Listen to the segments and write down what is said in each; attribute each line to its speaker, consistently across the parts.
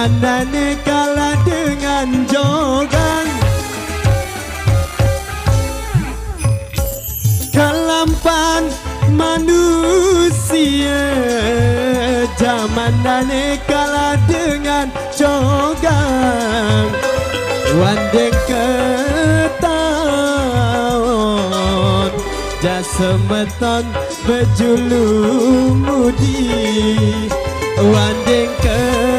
Speaker 1: Mandane kalah dengan jogan, kelampan manusia. Mandane kalah dengan jogan, wandeng ketahuan jasemeton berjulung mudi. Wandeng ketahuan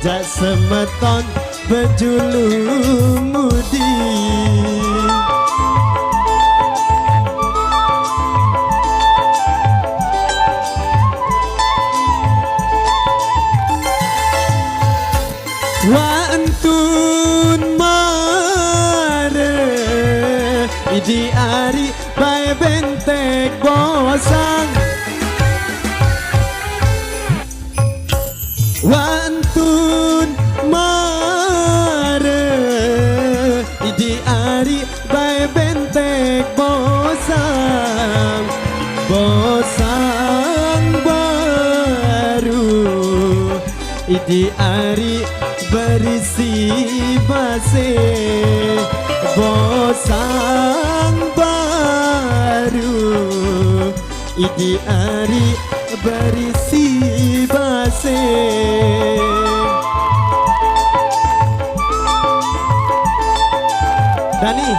Speaker 1: jasemeton berjulung mudi. Wa entun mare idi ari bae bentek bosang. Wa entun mare idi ari bae bentek bosang. Bosang baru idi ari berisi base. Bosang baru idi ari berisi base. Dani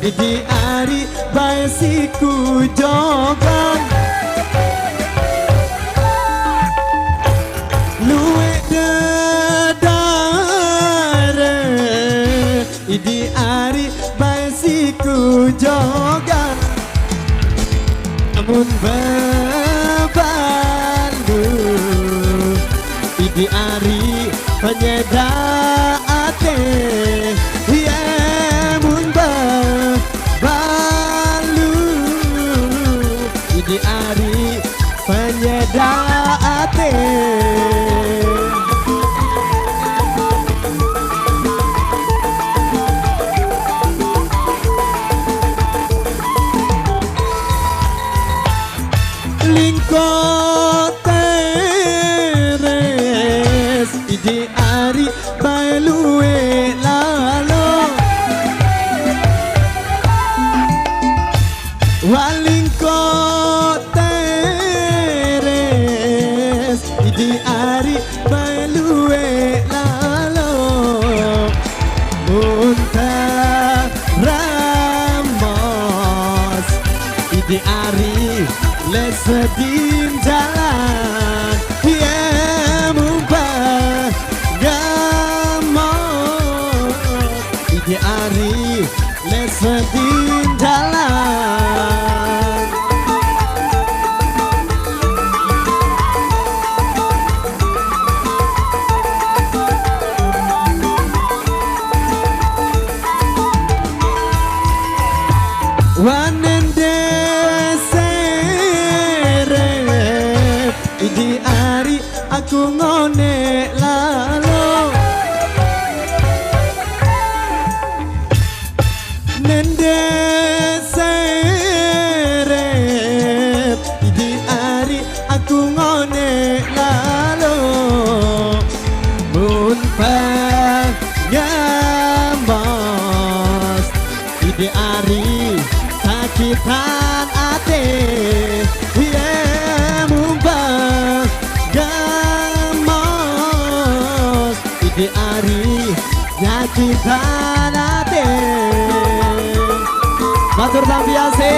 Speaker 1: idi ari bae siku jogan, luwe dedare idi ari bae siku jogan. Namun bebalu idi ari penyeda ate. Idi ari penyeda ate. Lingko teres idi ari bae luwe lalo. Walingko teres idi ari bae luwe lalo. Unta ramos idi ari lesedin jalan. Ye mumpah gamos idi ari lesedin jalan. Wanende seret idi ari aku ngone lalo. Nende seret idi ari aku ngone lalo. Mun pagamos idi ari sakitan ate. Ye mumpah gamos idi ari nyakitan ate. Matur tambiase.